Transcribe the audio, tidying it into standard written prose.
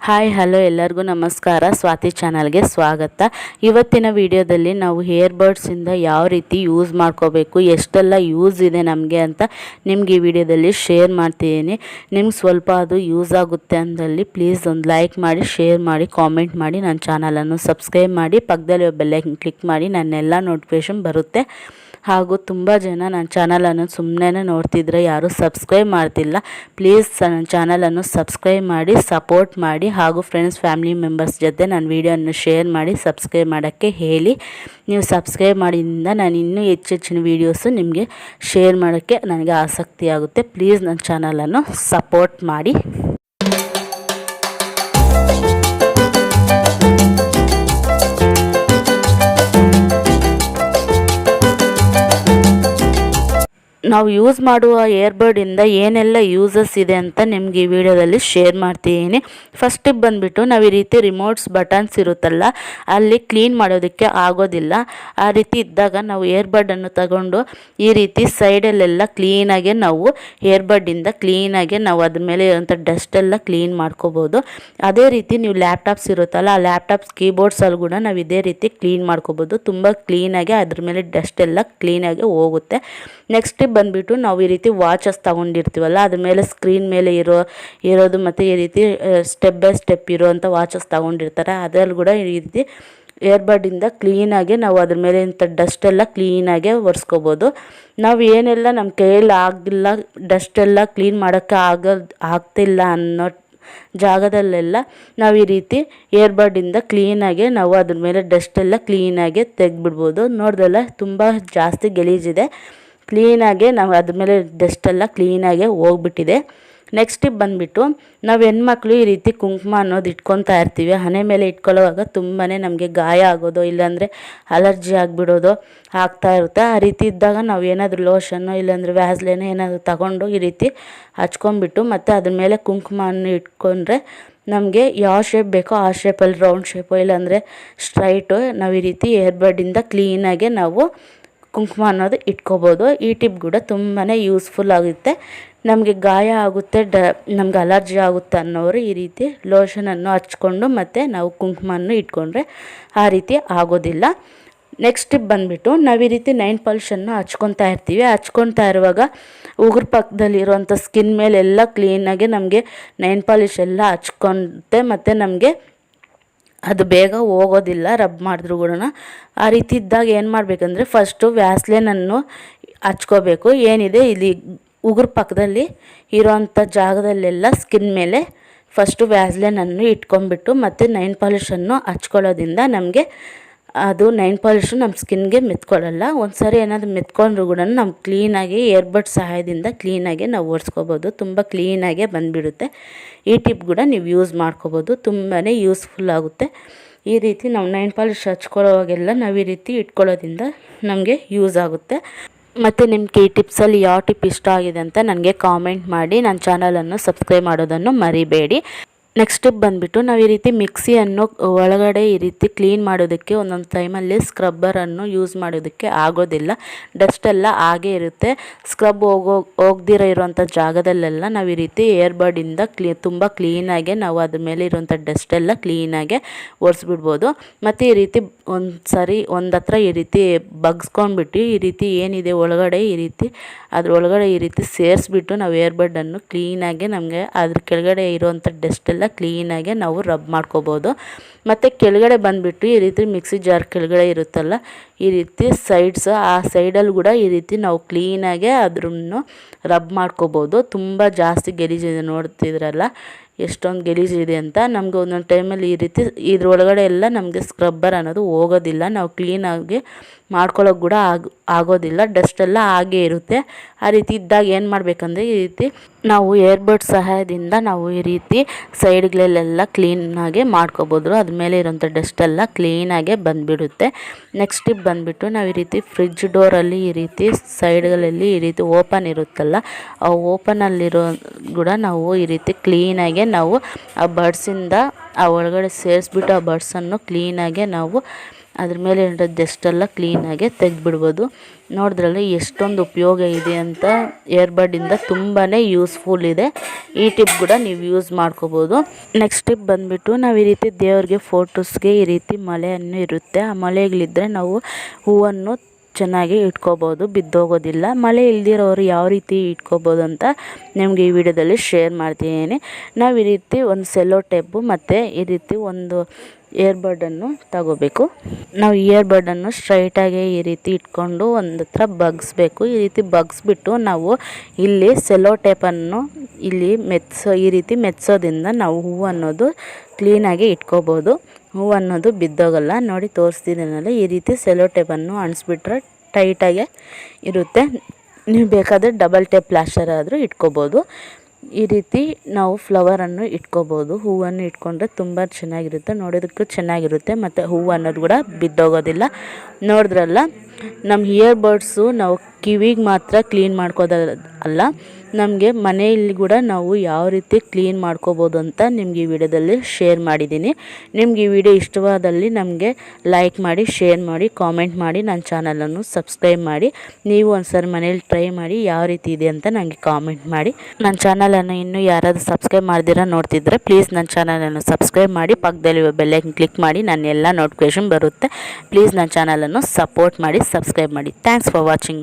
Hi hello ಎಲ್ಲರಿಗೂ ನಮಸ್ಕಾರ. ಸ್ವಾತಿ ಚಾನಲ್ಗೆ ಸ್ವಾಗತ. ಇವತ್ತಿನ ವಿಡಿಯೋದಲ್ಲಿ ನಾವು ಹೇರ್ ಬರ್ಡ್ಸಿಂದ ಯಾವ ರೀತಿ ಯೂಸ್ ಮಾಡ್ಕೋಬೇಕು, ಎಷ್ಟೆಲ್ಲ ಯೂಸ್ ಇದೆ ನಮಗೆ ಅಂತ ನಿಮ್ಗೆ ಈ ವಿಡಿಯೋದಲ್ಲಿ ಶೇರ್ ಮಾಡ್ತಿದ್ದೀನಿ. ನಿಮ್ಗೆ ಸ್ವಲ್ಪ ಅದು ಯೂಸ್ ಆಗುತ್ತೆ ಅಂದಲ್ಲಿ ಪ್ಲೀಸ್ ಒಂದು ಲೈಕ್ ಮಾಡಿ, ಶೇರ್ ಮಾಡಿ, ಕಾಮೆಂಟ್ ಮಾಡಿ, ನನ್ನ ಚಾನಲನ್ನು ಸಬ್ಸ್ಕ್ರೈಬ್ ಮಾಡಿ, ಪಕ್ಕದಲ್ಲಿ ಬೆಲ್ ಐಕನ್ ಕ್ಲಿಕ್ ಮಾಡಿ, ನನ್ನೆಲ್ಲ ನೋಟಿಫಿಕೇಷನ್ ಬರುತ್ತೆ. ಹಾಗೂ ತುಂಬ ಜನ ನನ್ನ ಚಾನಲನ್ನು ಸುಮ್ಮನೆ ನೋಡ್ತಿದ್ರೆ ಯಾರೂ ಸಬ್ಸ್ಕ್ರೈಬ್ ಮಾಡ್ತಿಲ್ಲ. ಪ್ಲೀಸ್ ನನ್ನ ಚಾನಲನ್ನು ಸಬ್ಸ್ಕ್ರೈಬ್ ಮಾಡಿ, ಸಪೋರ್ಟ್ ಮಾಡಿ, ಹಾಗೂ ಫ್ರೆಂಡ್ಸ್ ಫ್ಯಾಮಿಲಿ ಮೆಂಬರ್ಸ್ ಜೊತೆ ನನ್ನ ವೀಡಿಯೋನ ಶೇರ್ ಮಾಡಿ ಸಬ್ಸ್ಕ್ರೈಬ್ ಮಾಡೋಕ್ಕೆ ಹೇಳಿ. ನೀವು ಸಬ್ಸ್ಕ್ರೈಬ್ ಮಾಡಿದಿಂದ ನಾನು ಇನ್ನೂ ಹೆಚ್ಚಿನ ವೀಡಿಯೋಸು ನಿಮಗೆ ಶೇರ್ ಮಾಡೋಕ್ಕೆ ನನಗೆ ಆಸಕ್ತಿ ಆಗುತ್ತೆ. ಪ್ಲೀಸ್ ನನ್ನ ಚಾನಲನ್ನು ಸಪೋರ್ಟ್ ಮಾಡಿ. ನಾವು ಯೂಸ್ ಮಾಡುವ ಏರ್ಬಡ್ಡಿಂದ ಏನೆಲ್ಲ ಯೂಸಸ್ ಇದೆ ಅಂತ ನಿಮ್ಗೆ ಈ ವಿಡಿಯೋದಲ್ಲಿ ಶೇರ್ ಮಾಡ್ತಿದ್ದೀನಿ. ಫಸ್ಟಿಗೆ ಬಂದುಬಿಟ್ಟು ನಾವು ಈ ರೀತಿ ರಿಮೋಟ್ಸ್ ಬಟನ್ಸ್ ಇರುತ್ತಲ್ಲ, ಅಲ್ಲಿ ಕ್ಲೀನ್ ಮಾಡೋದಕ್ಕೆ ಆಗೋದಿಲ್ಲ. ಆ ರೀತಿ ಇದ್ದಾಗ ನಾವು ಏರ್ಬಡ್ಡನ್ನು ತಗೊಂಡು ಈ ರೀತಿ ಸೈಡಲ್ಲೆಲ್ಲ ಕ್ಲೀನಾಗೆ ನಾವು ಏರ್ಬಡ್ಡಿಂದ ಕ್ಲೀನಾಗೆ ನಾವು ಅದ್ರ ಮೇಲೆ ಇರೋಂಥ ಡಸ್ಟೆಲ್ಲ ಕ್ಲೀನ್ ಮಾಡ್ಕೋಬೋದು. ಅದೇ ರೀತಿ ನೀವು ಲ್ಯಾಪ್ಟಾಪ್ಸ್ ಇರುತ್ತಲ್ಲ, ಆ ಲ್ಯಾಪ್ಟಾಪ್ಸ್ ಕೀಬೋರ್ಡ್ಸಲ್ಲಿ ಕೂಡ ನಾವು ಇದೇ ರೀತಿ ಕ್ಲೀನ್ ಮಾಡ್ಕೋಬೋದು. ತುಂಬ ಕ್ಲೀನಾಗಿ ಅದ್ರ ಮೇಲೆ ಡಸ್ಟೆಲ್ಲ ಕ್ಲೀನಾಗಿ ಹೋಗುತ್ತೆ. ನೆಕ್ಸ್ಟ್ ಬಂದುಬಿಟ್ಟು ನಾವು ಈ ರೀತಿ ವಾಚಸ್ ತೊಗೊಂಡಿರ್ತೀವಲ್ಲ, ಅದ್ರ ಮೇಲೆ ಸ್ಕ್ರೀನ್ ಮೇಲೆ ಇರೋದು ಮತ್ತು ಈ ರೀತಿ ಸ್ಟೆಪ್ ಬೈ ಸ್ಟೆಪ್ ಇರೋವಂಥ ವಾಚಸ್ ತೊಗೊಂಡಿರ್ತಾರೆ. ಅದರಲ್ಲಿ ಕೂಡ ಈ ರೀತಿ ಏರ್ಬಡ್ಡಿಂದ ಕ್ಲೀನಾಗಿ ನಾವು ಅದ್ರ ಮೇಲೆ ಇಂಥ ಡಸ್ಟೆಲ್ಲ ಕ್ಲೀನಾಗೆ ಒರೆಸ್ಕೋಬೋದು. ನಾವು ಏನೆಲ್ಲ ನಮ್ಮ ಕೈಯಲ್ಲಿ ಆಗಿಲ್ಲ, ಡಸ್ಟೆಲ್ಲ ಕ್ಲೀನ್ ಮಾಡೋಕ್ಕೆ ಆಗ್ತಿಲ್ಲ ಅನ್ನೋ ಜಾಗದಲ್ಲೆಲ್ಲ ನಾವು ಈ ರೀತಿ ಏರ್ಬಡ್ಡಿಂದ ಕ್ಲೀನಾಗೆ ನಾವು ಅದ್ರ ಮೇಲೆ ಡಸ್ಟೆಲ್ಲ ಕ್ಲೀನಾಗೆ ತೆಗೆದ್ಬಿಡ್ಬೋದು. ನೋಡ್ದಲ್ಲ, ತುಂಬ ಜಾಸ್ತಿ ಗಲೀಜಿದೆ. ಕ್ಲೀನಾಗೆ ನಾವು ಅದ್ರ ಮೇಲೆ ಡಸ್ಟೆಲ್ಲ ಕ್ಲೀನಾಗೆ ಹೋಗ್ಬಿಟ್ಟಿದೆ. ನೆಕ್ಸ್ಟಿಗೆ ಬಂದುಬಿಟ್ಟು ನಾವು ಹೆಣ್ಮಕ್ಳು ಈ ರೀತಿ ಕುಂಕುಮ ಅನ್ನೋದು ಇಟ್ಕೊತಾ ಇರ್ತೀವಿ. ಹಣೆ ಮೇಲೆ ಇಟ್ಕೊಳ್ಳೋವಾಗ ತುಂಬಾ ನಮಗೆ ಗಾಯ ಆಗೋದು, ಇಲ್ಲಾಂದರೆ ಅಲರ್ಜಿ ಆಗಿಬಿಡೋದು ಆಗ್ತಾ ಇರುತ್ತೆ. ಆ ರೀತಿ ಇದ್ದಾಗ ನಾವು ಏನಾದರೂ ಲೋಷನ್ನು ಇಲ್ಲಾಂದರೆ ವ್ಯಾಸ್ಲೈನ್ ಏನಾದರೂ ತಗೊಂಡು ಈ ರೀತಿ ಹಚ್ಕೊಂಡ್ಬಿಟ್ಟು ಮತ್ತು ಅದ್ರ ಮೇಲೆ ಕುಂಕುಮವನ್ನು ಇಟ್ಕೊಂಡ್ರೆ ನಮಗೆ ಯಾವ ಶೇಪ್ ಬೇಕೋ ಆ ಶೇಪಲ್ಲಿ, ರೌಂಡ್ ಶೇಪು ಇಲ್ಲಾಂದರೆ ಸ್ಟ್ರೈಟು, ನಾವು ಈ ರೀತಿ ಏರ್ಬಡ್ಡಿಂದ ಕ್ಲೀನಾಗೆ ನಾವು ಕುಂಕುಮ ಅನ್ನೋದು ಇಟ್ಕೋಬೋದು. ಈ ಟಿಪ್ ಕೂಡ ತುಂಬಾ ಯೂಸ್ಫುಲ್ ಆಗುತ್ತೆ. ನಮಗೆ ಗಾಯ ಆಗುತ್ತೆ, ನಮ್ಗೆ ಅಲರ್ಜಿ ಆಗುತ್ತೆ ಅನ್ನೋರು ಈ ರೀತಿ ಲೋಷನನ್ನು ಹಚ್ಕೊಂಡು ಮತ್ತು ನಾವು ಕುಂಕುಮವನ್ನು ಇಟ್ಕೊಂಡ್ರೆ ಆ ರೀತಿ ಆಗೋದಿಲ್ಲ. ನೆಕ್ಸ್ಟ್ ಟಿಪ್ ಬಂದುಬಿಟ್ಟು ನಾವು ಈ ರೀತಿ ನೈಲ್ ಪಾಲಿಷನ್ನು ಹಚ್ಕೊತಾ ಇರ್ತೀವಿ. ಹಚ್ಕೊತಾ ಇರುವಾಗ ಉಗುರು ಪಕ್ಕದಲ್ಲಿರುವಂಥ ಸ್ಕಿನ್ ಮೇಲೆಲ್ಲ ಕ್ಲೀನಾಗಿ ನಮಗೆ ನೈಲ್ ಪಾಲಿಷ್ ಎಲ್ಲ ಹಚ್ಕೊಂತೆ ಮತ್ತು ನಮಗೆ ಅದು ಬೇಗ ಹೋಗೋದಿಲ್ಲ ರಬ್ ಮಾಡಿದ್ರು ಕೂಡ. ಆ ರೀತಿ ಇದ್ದಾಗ ಏನು ಮಾಡಬೇಕಂದ್ರೆ ಫಸ್ಟು ವ್ಯಾಸ್ಲೈನನ್ನು ಹಚ್ಕೋಬೇಕು. ಏನಿದೆ ಇಲ್ಲಿ ಉಗುರು ಪಕ್ಕದಲ್ಲಿ ಇರೋವಂಥ ಜಾಗದಲ್ಲೆಲ್ಲ ಸ್ಕಿನ್ ಮೇಲೆ ಫಸ್ಟು ವ್ಯಾಸ್ಲೈನನ್ನು ಇಟ್ಕೊಂಡ್ಬಿಟ್ಟು ಮತ್ತು ನೈಲ್ ಪಾಲಿಷನ್ನು ಹಚ್ಕೊಳ್ಳೋದ್ರಿಂದ ನಮಗೆ ಅದು ನೈಲ್ ಪಾಲಿಶು ನಮ್ಮ ಸ್ಕಿನ್ಗೆ ಮೆತ್ಕೊಳ್ಳಲ್ಲ. ಒಂದು ಸಾರಿ ಏನಾದರೂ ಮೆತ್ಕೊಂಡ್ರು ಕೂಡ ನಾವು ಕ್ಲೀನಾಗಿ ಏರ್ಬಡ್ ಸಹಾಯದಿಂದ ಕ್ಲೀನಾಗಿ ನಾವು ಒರೆಸ್ಕೋಬೋದು. ತುಂಬ ಕ್ಲೀನಾಗೆ ಬಂದುಬಿಡುತ್ತೆ. ಈ ಟಿಪ್ ಕೂಡ ನೀವು ಯೂಸ್ ಮಾಡ್ಕೋಬೋದು, ತುಂಬಾ ಯೂಸ್ಫುಲ್ ಆಗುತ್ತೆ. ಈ ರೀತಿ ನಾವು ನೈಲ್ ಪಾಲಿಶ್ ಹಚ್ಕೊಳ್ಳೋವಾಗೆಲ್ಲ ನಾವು ಈ ರೀತಿ ಇಟ್ಕೊಳ್ಳೋದ್ರಿಂದ ನಮಗೆ ಯೂಸ್ ಆಗುತ್ತೆ. ಮತ್ತು ನಿಮಗೆ ಈ ಟಿಪ್ಸಲ್ಲಿ ಯಾವ ಟಿಪ್ ಇಷ್ಟ ಆಗಿದೆ ಅಂತ ನನಗೆ ಕಾಮೆಂಟ್ ಮಾಡಿ. ನನ್ನ ಚಾನಲನ್ನು ಸಬ್ಸ್ಕ್ರೈಬ್ ಮಾಡೋದನ್ನು ಮರಿಬೇಡಿ. ನೆಕ್ಸ್ಟ್ ಟಿಪ್ ಬಂದುಬಿಟ್ಟು ನಾವು ಈ ರೀತಿ ಮಿಕ್ಸಿಯನ್ನು ಒಳಗಡೆ ಈ ರೀತಿ ಕ್ಲೀನ್ ಮಾಡೋದಕ್ಕೆ ಒಂದೊಂದು ಟೈಮಲ್ಲಿ ಸ್ಕ್ರಬ್ಬರನ್ನು ಯೂಸ್ ಮಾಡೋದಕ್ಕೆ ಆಗೋದಿಲ್ಲ. ಡಸ್ಟೆಲ್ಲ ಹಾಗೇ ಇರುತ್ತೆ. ಸ್ಕ್ರಬ್ ಹೋಗ್ದಿರೋ ಇರೋವಂಥ ಜಾಗದಲ್ಲೆಲ್ಲ ನಾವು ಈ ರೀತಿ ಏರ್ಬಡ್ಡಿಂದ ತುಂಬ ಕ್ಲೀನಾಗೆ ನಾವು ಅದ್ರ ಮೇಲೆ ಇರೋವಂಥ ಡಸ್ಟೆಲ್ಲ ಕ್ಲೀನಾಗೆ ಒರೆಸ್ಬಿಡ್ಬೋದು. ಮತ್ತು ಈ ರೀತಿ ಒಂದು ಹತ್ರ ಈ ರೀತಿ ಬಗ್ಸ್ಕೊಂಡ್ಬಿಟ್ಟು ಈ ರೀತಿ ಏನಿದೆ ಒಳಗಡೆ ಈ ರೀತಿ ಅದ್ರೊಳಗಡೆ ಈ ರೀತಿ ಸೇರಿಸ್ಬಿಟ್ಟು ನಾವು ಏರ್ಬಡ್ಡನ್ನು ಕ್ಲೀನಾಗೆ ನಮಗೆ ಅದ್ರ ಕೆಳಗಡೆ ಇರೋವಂಥ ಡಸ್ಟೆಲ್ಲ ಕ್ಲೀನಾಗೆ ನಾವು ರಬ್ ಮಾಡ್ಕೋಬೋದು. ಮತ್ತು ಕೆಳಗಡೆ ಬಂದುಬಿಟ್ಟು ಈ ರೀತಿ ಮಿಕ್ಸಿ ಜಾರ್ ಕೆಳಗಡೆ ಇರುತ್ತಲ್ಲ, ಈ ರೀತಿ ಆ ಸೈಡಲ್ಲಿ ಕೂಡ ಈ ರೀತಿ ನಾವು ಕ್ಲೀನಾಗೆ ಅದ್ರನ್ನು ರಬ್ ಮಾಡ್ಕೋಬೋದು. ತುಂಬ ಜಾಸ್ತಿ ಗಲೀಜಿದೆ, ನೋಡ್ತಿದ್ರಲ್ಲ ಎಷ್ಟೊಂದು ಗಲೀಜಿದೆ ಅಂತ. ನಮಗೆ ಒಂದೊಂದು ಟೈಮಲ್ಲಿ ಈ ರೀತಿ ಇದ್ರೊಳಗಡೆ ಎಲ್ಲ ನಮಗೆ ಸ್ಕ್ರಬ್ಬರ್ ಅನ್ನೋದು ಹೋಗೋದಿಲ್ಲ, ನಾವು ಕ್ಲೀನಾಗಿ ಮಾಡ್ಕೊಳ್ಳೋಕೆ ಕೂಡ ಆಗೋದಿಲ್ಲ, ಡಸ್ಟೆಲ್ಲ ಹಾಗೇ ಇರುತ್ತೆ. ಆ ರೀತಿ ಇದ್ದಾಗ ಏನು ಮಾಡಬೇಕಂದ್ರೆ ಈ ರೀತಿ ನಾವು ಏರ್ಬಡ್ ಸಹಾಯದಿಂದ ನಾವು ಈ ರೀತಿ ಸೈಡ್ಗಳಲ್ಲೆಲ್ಲ ಕ್ಲೀನಾಗೆ ಮಾಡ್ಕೋಬೋದು. ಅದ್ರ ಮೇಲೆ ಇರೋಂಥ ಡಸ್ಟೆಲ್ಲ ಕ್ಲೀನಾಗೆ ಬಂದುಬಿಡುತ್ತೆ. ನೆಕ್ಸ್ಟ್ ಟಿಪ್ ಬಂದುಬಿಟ್ಟು ನಾವು ಈ ರೀತಿ ಫ್ರಿಡ್ಜ್ ಡೋರಲ್ಲಿ ಈ ರೀತಿ ಸೈಡ್ಗಳಲ್ಲಿ ಈ ರೀತಿ ಓಪನ್ ಇರುತ್ತಲ್ಲ, ಆ ಓಪನಲ್ಲಿರೋ ಕೂಡ ನಾವು ಈ ರೀತಿ ಕ್ಲೀನಾಗೆ ನಾವು ಆ ಬಡ್ಸಿಂದ ಆ ಒಳಗಡೆ ಸೇರಿಸ್ಬಿಟ್ಟು ಆ ಬಡ್ಸನ್ನು ಕ್ಲೀನಾಗೆ ನಾವು ಅದ್ರ ಮೇಲೆ ಜಸ್ಟೆಲ್ಲ ಕ್ಲೀನಾಗೆ ತೆಗೆದುಬಿಡ್ಬೋದು. ನೋಡಿದ್ರಲ್ಲ ಎಷ್ಟೊಂದು ಉಪಯೋಗ ಇದೆ ಅಂತ. ಇಯರ್ಬಡ್ಡಿಂದ ತುಂಬಾ ಯೂಸ್ಫುಲ್ ಇದೆ. ಈ ಟಿಪ್ ಕೂಡ ನೀವು ಯೂಸ್ ಮಾಡ್ಕೋಬೋದು. ನೆಕ್ಸ್ಟ್ ಟಿಪ್ ಬಂದುಬಿಟ್ಟು ನಾವು ಈ ರೀತಿ ದೇವ್ರಿಗೆ ಫೋಟೋಸ್ಗೆ ಈ ರೀತಿ ಮಳೆಯನ್ನು ಇರುತ್ತೆ. ಆ ಮಳೆಗಳಿದ್ದರೆ ನಾವು ಹೂವನ್ನು ಚೆನ್ನಾಗಿ ಇಟ್ಕೋಬೋದು, ಬಿದ್ದೋಗೋದಿಲ್ಲ. ಮಳೆ ಇಲ್ದಿರೋರು ಯಾವ ರೀತಿ ಇಟ್ಕೋಬೋದು ಅಂತ ನಿಮಗೆ ಈ ವಿಡಿಯೋದಲ್ಲಿ ಶೇರ್ ಮಾಡ್ತಿದ್ದೀನಿ. ನಾವು ಈ ರೀತಿ ಒಂದು ಸೆಲ್ಲೋ ಟೇಪು ಮತ್ತು ಈ ರೀತಿ ಒಂದು ಇಯರ್ಬಡ್ಡನ್ನು ತಗೋಬೇಕು. ನಾವು ಇಯರ್ಬಡ್ಡನ್ನು ಸ್ಟ್ರೈಟಾಗಿ ಈ ರೀತಿ ಇಟ್ಕೊಂಡು ಒಂದು ಹತ್ರ ಬಗ್ಸ್ಬೇಕು. ಈ ರೀತಿ ಬಗ್ಸ್ಬಿಟ್ಟು ನಾವು ಇಲ್ಲಿ ಸೆಲ್ಲೋ ಟೇಪನ್ನು ಇಲ್ಲಿ ಈ ರೀತಿ ಮೆತ್ಸೋದ್ರಿಂದ ನಾವು ಹೂವು ಅನ್ನೋದು ಕ್ಲೀನಾಗಿ ಇಟ್ಕೋಬೋದು. ಹೂವು ಅನ್ನೋದು ಬಿದ್ದೋಗಲ್ಲ. ನೋಡಿ ತೋರಿಸ್ತಿದ್ದೀನಲ್ಲ, ಈ ರೀತಿ ಸೆಲ್ಲೋ ಟೇಪನ್ನು ಅಂಟಿಸ್ಬಿಟ್ರೆ ಟೈಟಾಗೆ ಇರುತ್ತೆ. ನೀವು ಬೇಕಾದರೆ ಡಬಲ್ ಟೇಪ್ ಪ್ಲಾಸ್ಟರ್ ಆದರೂ ಇಟ್ಕೋಬೋದು. ಈ ರೀತಿ ನಾವು ಫ್ಲವರನ್ನು ಇಟ್ಕೋಬೋದು. ಹೂವನ್ನು ಇಟ್ಕೊಂಡ್ರೆ ತುಂಬ ಚೆನ್ನಾಗಿರುತ್ತೆ, ನೋಡೋದಕ್ಕೂ ಚೆನ್ನಾಗಿರುತ್ತೆ ಮತ್ತು ಹೂವು ಅನ್ನೋದು ಕೂಡ ಬಿದ್ದೋಗೋದಿಲ್ಲ. ನೋಡಿದ್ರಲ್ಲ, ನಮ್ಮ ಇಯರ್ಬಡ್ಸು ನಾವು ಕಿವಿಗೆ ಮಾತ್ರ ಕ್ಲೀನ್ ಮಾಡ್ಕೋದಲ್ಲ, ನಮಗೆ ಮನೆಯಲ್ಲಿ ಕೂಡ ನಾವು ಯಾವ ರೀತಿ ಕ್ಲೀನ್ ಮಾಡ್ಕೋಬೋದು ಅಂತ ನಿಮ್ಗೆ ಈ ವಿಡಿಯೋದಲ್ಲಿ ಶೇರ್ ಮಾಡಿದ್ದೀನಿ. ನಿಮ್ಗೆ ಈ ವಿಡಿಯೋ ಇಷ್ಟವಾದಲ್ಲಿ ನಮಗೆ ಲೈಕ್ ಮಾಡಿ, ಶೇರ್ ಮಾಡಿ, ಕಾಮೆಂಟ್ ಮಾಡಿ, ನನ್ನ ಚಾನಲನ್ನು ಸಬ್ಸ್ಕ್ರೈಬ್ ಮಾಡಿ. ನೀವು ಒಂದ್ಸರಿ ಮನೇಲಿ ಟ್ರೈ ಮಾಡಿ ಯಾವ ರೀತಿ ಇದೆ ಅಂತ ನನಗೆ ಕಾಮೆಂಟ್ ಮಾಡಿ. ನನ್ನ ಚಾನಲನ್ನು ಇನ್ನೂ ಯಾರಾದರೂ ಸಬ್ಸ್ಕ್ರೈಬ್ ಮಾಡ್ದಿರ ನೋಡ್ತಿದ್ರೆ ಪ್ಲೀಸ್ ನನ್ನ ಚಾನಲನ್ನು ಸಬ್ಸ್ಕ್ರೈಬ್ ಮಾಡಿ, ಪಕ್ಕದಲ್ಲಿ ಬೆಲ್ಲೈಕನ್ ಕ್ಲಿಕ್ ಮಾಡಿ, ನನ್ನ ಎಲ್ಲ ನೋಟಿಫಿಕೇಷನ್ ಬರುತ್ತೆ. ಪ್ಲೀಸ್ ನನ್ನ ಚಾನಲನ್ನು ಸಪೋರ್ಟ್ ಮಾಡಿ, ಸಬ್ಸ್ಕ್ರೈಬ್ ಮಾಡಿ. Thanks for watching.